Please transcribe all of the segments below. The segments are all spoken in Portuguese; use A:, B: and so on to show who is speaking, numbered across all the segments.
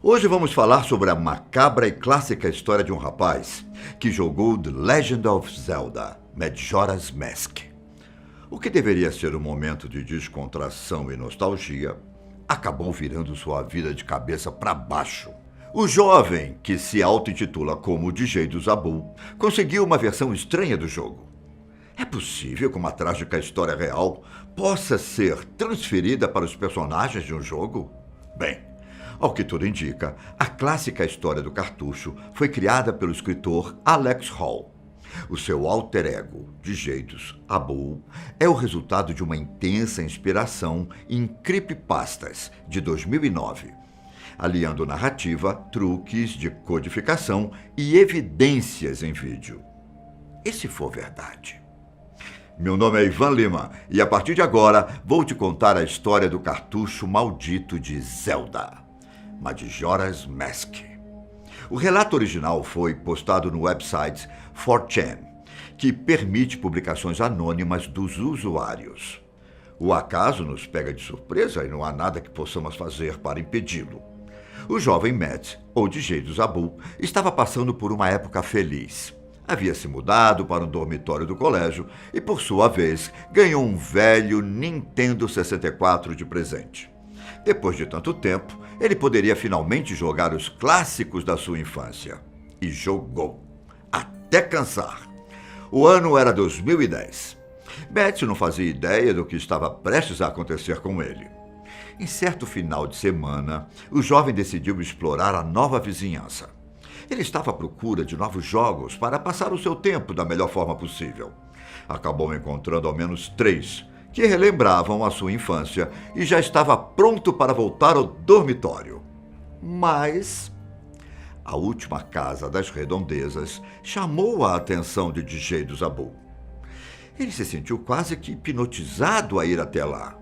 A: Hoje vamos falar sobre a macabra e clássica história de um rapaz que jogou The Legend of Zelda, Majora's Mask. O que deveria ser um momento de descontração e nostalgia acabou virando sua vida de cabeça para baixo. O jovem, que se auto-intitula como DJ do Zabu, conseguiu uma versão estranha do jogo. É possível que uma trágica história real possa ser transferida para os personagens de um jogo? Bem, ao que tudo indica, a clássica história do cartucho foi criada pelo escritor Alex Hall. O seu alter ego, de jeitos, Abu, é o resultado de uma intensa inspiração em creepypastas de 2009, aliando narrativa, truques de codificação e evidências em vídeo. E se for verdade? Meu nome é Ivan Lima e a partir de agora vou te contar a história do cartucho maldito de Zelda, Majora's Mask. O relato original foi postado no website 4chan, que permite publicações anônimas dos usuários. O acaso nos pega de surpresa e não há nada que possamos fazer para impedi-lo. O jovem Matt, ou DJ do Zabu, estava passando por uma época feliz. Havia se mudado para um dormitório do colégio e, por sua vez, ganhou um velho Nintendo 64 de presente. Depois de tanto tempo, ele poderia finalmente jogar os clássicos da sua infância. E jogou. Até cansar. O ano era 2010. Matt não fazia ideia do que estava prestes a acontecer com ele. Em certo final de semana, o jovem decidiu explorar a nova vizinhança. Ele estava à procura de novos jogos para passar o seu tempo da melhor forma possível. Acabou encontrando ao menos 3 que relembravam a sua infância e já estava pronto para voltar ao dormitório. Mas a última casa das redondezas chamou a atenção de DJ do Zabu. Ele se sentiu quase que hipnotizado a ir até lá.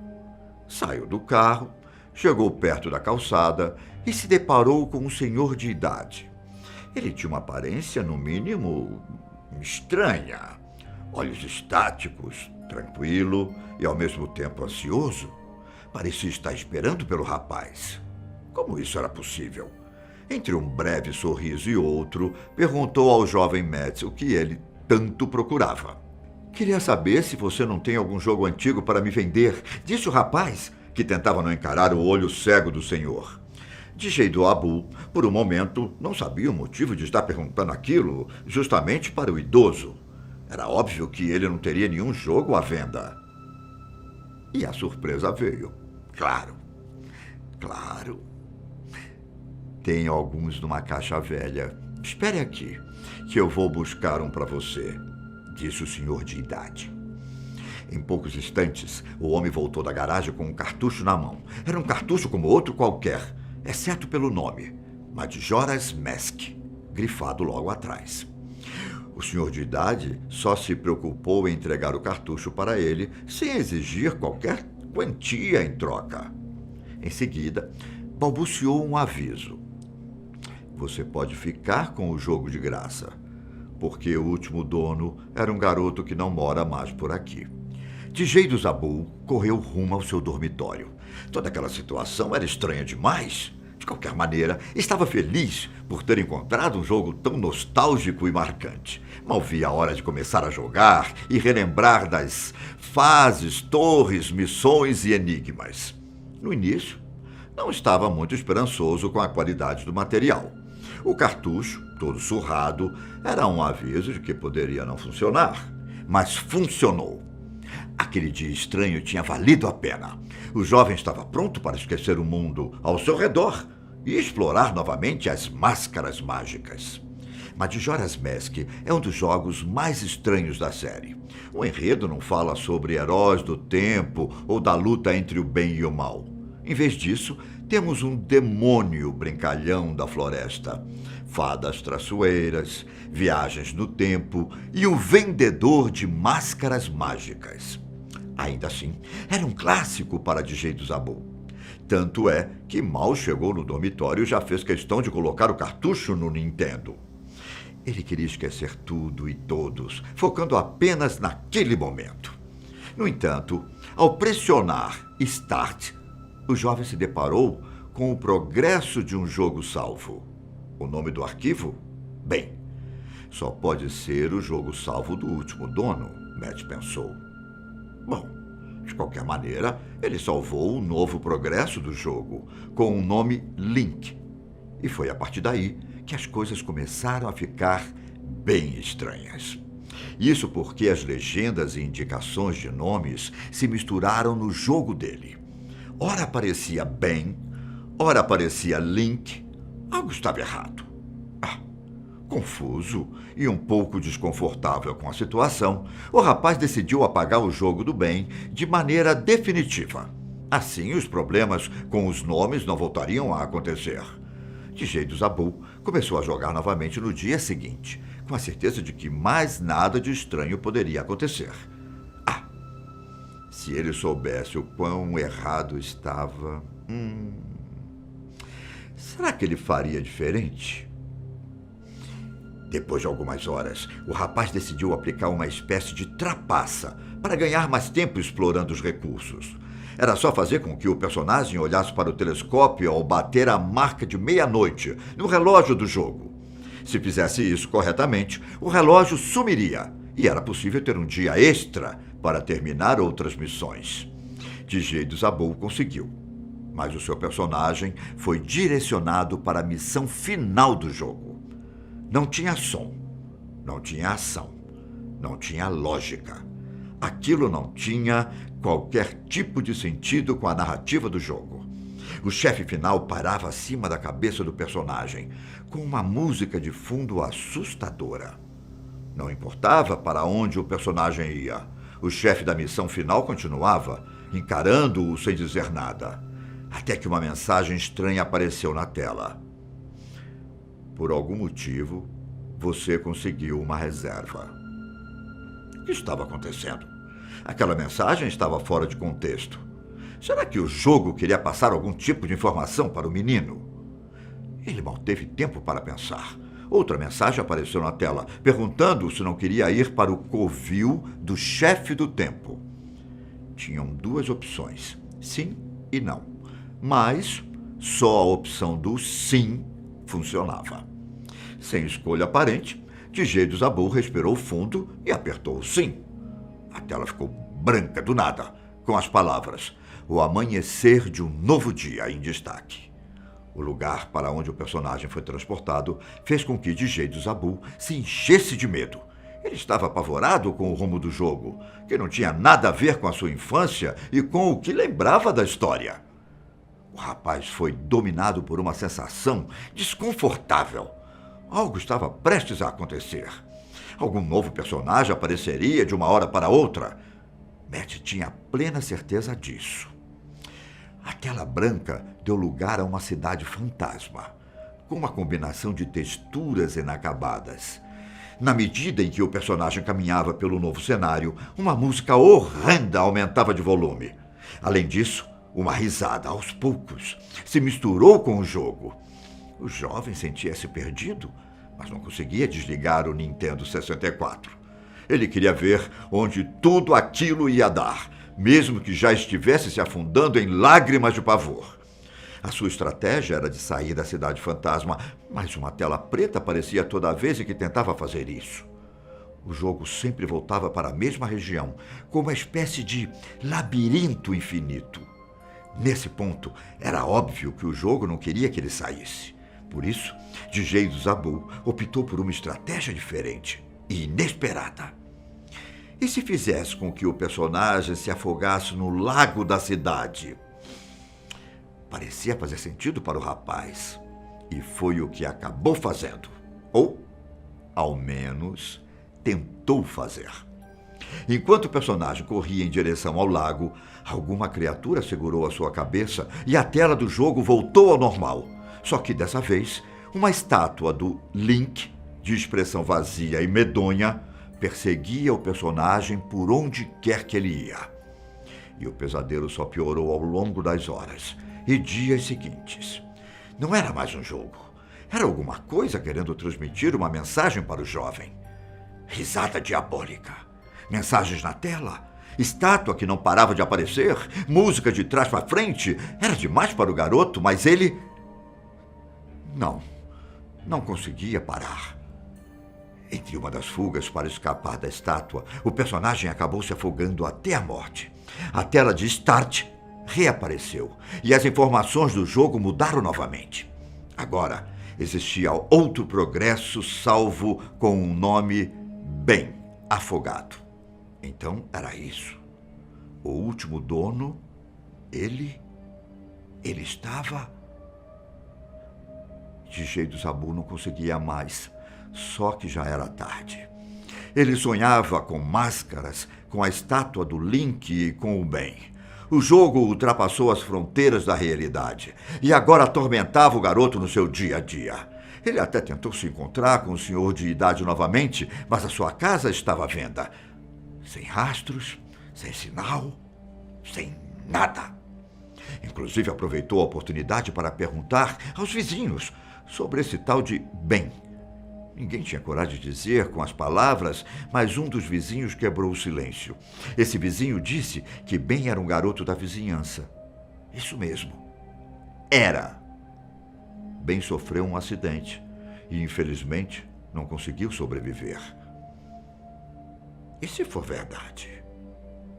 A: Saiu do carro, chegou perto da calçada e se deparou com um senhor de idade. Ele tinha uma aparência, no mínimo, estranha. Olhos estáticos, tranquilo e ao mesmo tempo ansioso. Parecia estar esperando pelo rapaz. Como isso era possível? Entre um breve sorriso e outro, perguntou ao jovem Matt o que ele tanto procurava. Queria saber se você não tem algum jogo antigo para me vender, disse o rapaz, que tentava não encarar o olho cego do senhor. DJ do Abu, por um momento, não sabia o motivo de estar perguntando aquilo justamente para o idoso. Era óbvio que ele não teria nenhum jogo à venda. E a surpresa veio. Claro. Tem alguns numa caixa velha. Espere aqui, que eu vou buscar um para você, disse o senhor de idade. Em poucos instantes, o homem voltou da garagem com um cartucho na mão. Era um cartucho como outro qualquer, exceto pelo nome, Majora's Mask, grifado logo atrás. O senhor de idade só se preocupou em entregar o cartucho para ele, sem exigir qualquer quantia em troca. Em seguida, balbuciou um aviso. Você pode ficar com o jogo de graça, porque o último dono era um garoto que não mora mais por aqui. DJ do Zabu correu rumo ao seu dormitório. Toda aquela situação era estranha demais. De qualquer maneira, estava feliz por ter encontrado um jogo tão nostálgico e marcante. Mal via a hora de começar a jogar e relembrar das fases, torres, missões e enigmas. No início, não estava muito esperançoso com a qualidade do material. O cartucho, todo surrado, era um aviso de que poderia não funcionar. Mas funcionou. Aquele dia estranho tinha valido a pena. O jovem estava pronto para esquecer o mundo ao seu redor e explorar novamente as máscaras mágicas. Majora's Mask é um dos jogos mais estranhos da série. O enredo não fala sobre heróis do tempo ou da luta entre o bem e o mal. Em vez disso, temos um demônio brincalhão da floresta, fadas traiçoeiras, viagens no tempo e um vendedor de máscaras mágicas. Ainda assim, era um clássico para DJ do Zabu. Tanto é que mal chegou no dormitório e já fez questão de colocar o cartucho no Nintendo. Ele queria esquecer tudo e todos, focando apenas naquele momento. No entanto, ao pressionar Start, o jovem se deparou com o progresso de um jogo salvo. O nome do arquivo? Bem, só pode ser o jogo salvo do último dono, Matt pensou. Bom, de qualquer maneira, ele salvou o novo progresso do jogo, com o nome Link. E foi a partir daí que as coisas começaram a ficar bem estranhas. Isso porque as legendas e indicações de nomes se misturaram no jogo dele. Ora aparecia Ben, ora aparecia Link. Algo estava errado. Confuso e um pouco desconfortável com a situação, o rapaz decidiu apagar o jogo do Ben de maneira definitiva. Assim, os problemas com os nomes não voltariam a acontecer. DJ do Zabu começou a jogar novamente no dia seguinte, com a certeza de que mais nada de estranho poderia acontecer. Se ele soubesse o quão errado estava... Será que ele faria diferente? Depois de algumas horas, o rapaz decidiu aplicar uma espécie de trapaça para ganhar mais tempo explorando os recursos. Era só fazer com que o personagem olhasse para o telescópio ao bater a marca de meia-noite no relógio do jogo. Se fizesse isso corretamente, o relógio sumiria e era possível ter um dia extra para terminar outras missões. DJ do Zabu conseguiu, mas o seu personagem foi direcionado para a missão final do jogo. Não tinha som, não tinha ação, não tinha lógica. Aquilo não tinha qualquer tipo de sentido com a narrativa do jogo. O chefe final parava acima da cabeça do personagem, com uma música de fundo assustadora. Não importava para onde o personagem ia, o chefe da missão final continuava, encarando-o sem dizer nada, até que uma mensagem estranha apareceu na tela. Por algum motivo, você conseguiu uma reserva. O que estava acontecendo? Aquela mensagem estava fora de contexto. Será que o jogo queria passar algum tipo de informação para o menino? Ele mal teve tempo para pensar. Outra mensagem apareceu na tela, perguntando se não queria ir para o covil do chefe do tempo. Tinham duas opções, sim e não. Mas só a opção do sim funcionava. Sem escolha aparente, DJ do Zabu respirou fundo e apertou o sim. A tela ficou branca do nada, com as palavras "O amanhecer de um novo dia" em destaque. O lugar para onde o personagem foi transportado fez com que DJ do Zabu se enchesse de medo. Ele estava apavorado com o rumo do jogo, que não tinha nada a ver com a sua infância e com o que lembrava da história. O rapaz foi dominado por uma sensação desconfortável. Algo estava prestes a acontecer. Algum novo personagem apareceria de uma hora para outra. Matt tinha plena certeza disso. A tela branca deu lugar a uma cidade fantasma, com uma combinação de texturas inacabadas. Na medida em que o personagem caminhava pelo novo cenário, uma música horrenda aumentava de volume. Além disso, uma risada, aos poucos, se misturou com o jogo. O jovem sentia-se perdido, mas não conseguia desligar o Nintendo 64. Ele queria ver onde tudo aquilo ia dar, mesmo que já estivesse se afundando em lágrimas de pavor. A sua estratégia era de sair da cidade fantasma, mas uma tela preta aparecia toda vez em que tentava fazer isso. O jogo sempre voltava para a mesma região, como uma espécie de labirinto infinito. Nesse ponto, era óbvio que o jogo não queria que ele saísse. Por isso, DJ do Zabu optou por uma estratégia diferente e inesperada. E se fizesse com que o personagem se afogasse no lago da cidade? Parecia fazer sentido para o rapaz. E foi o que acabou fazendo. Ou, ao menos, tentou fazer. Enquanto o personagem corria em direção ao lago, alguma criatura segurou a sua cabeça e a tela do jogo voltou ao normal. Só que dessa vez, uma estátua do Link, de expressão vazia e medonha, perseguia o personagem por onde quer que ele ia. E o pesadelo só piorou ao longo das horas e dias seguintes. Não era mais um jogo. Era alguma coisa querendo transmitir uma mensagem para o jovem. Risada diabólica. Mensagens na tela Estátua que não parava de aparecer, música de trás para frente. Era demais para o garoto, mas ele... Não conseguia parar. Entre uma das fugas para escapar da estátua, o personagem acabou se afogando até a morte. A tela de Start reapareceu e as informações do jogo mudaram novamente. Agora, existia outro progresso salvo com um nome bem afogado. Então, era isso. O último dono, ele estava... DJ do Zabu não conseguia mais, só que já era tarde. Ele sonhava com máscaras, com a estátua do Link e com o bem. O jogo ultrapassou as fronteiras da realidade e agora atormentava o garoto no seu dia a dia. Ele até tentou se encontrar com o senhor de idade novamente, mas a sua casa estava à venda. Sem rastros, sem sinal, sem nada. Inclusive aproveitou a oportunidade para perguntar aos vizinhos sobre esse tal de bem. Ninguém tinha coragem de dizer com as palavras, mas um dos vizinhos quebrou o silêncio. Esse vizinho disse que Ben era um garoto da vizinhança. Isso mesmo. Era. Ben sofreu um acidente e, infelizmente, não conseguiu sobreviver. E se for verdade?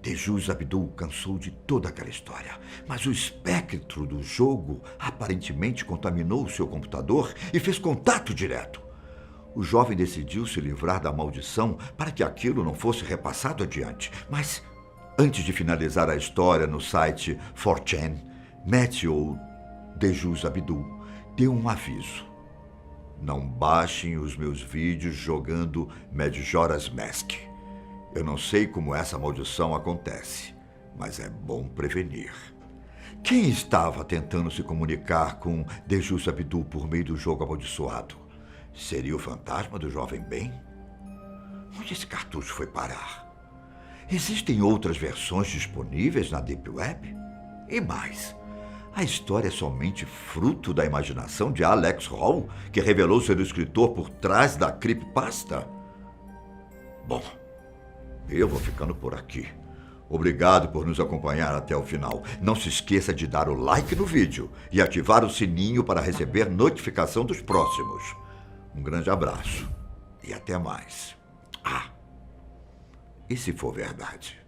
A: Dejuz Abdul cansou de toda aquela história, mas o espectro do jogo aparentemente contaminou o seu computador e fez contato direto. O jovem decidiu se livrar da maldição para que aquilo não fosse repassado adiante. Mas, antes de finalizar a história no site 4chan, Matthew Dejuz Abdul deu um aviso. Não baixem os meus vídeos jogando Majora's Mask. Eu não sei como essa maldição acontece, mas é bom prevenir. Quem estava tentando se comunicar com Dejuz Abdul por meio do jogo amaldiçoado? Seria o fantasma do jovem Ben? Onde esse cartucho foi parar? Existem outras versões disponíveis na Deep Web? E mais, a história é somente fruto da imaginação de Alex Hall, que revelou ser o escritor por trás da creepypasta? Bom, eu vou ficando por aqui. Obrigado por nos acompanhar até o final. Não se esqueça de dar o like no vídeo e ativar o sininho para receber notificação dos próximos. Um grande abraço e até mais. E se for verdade?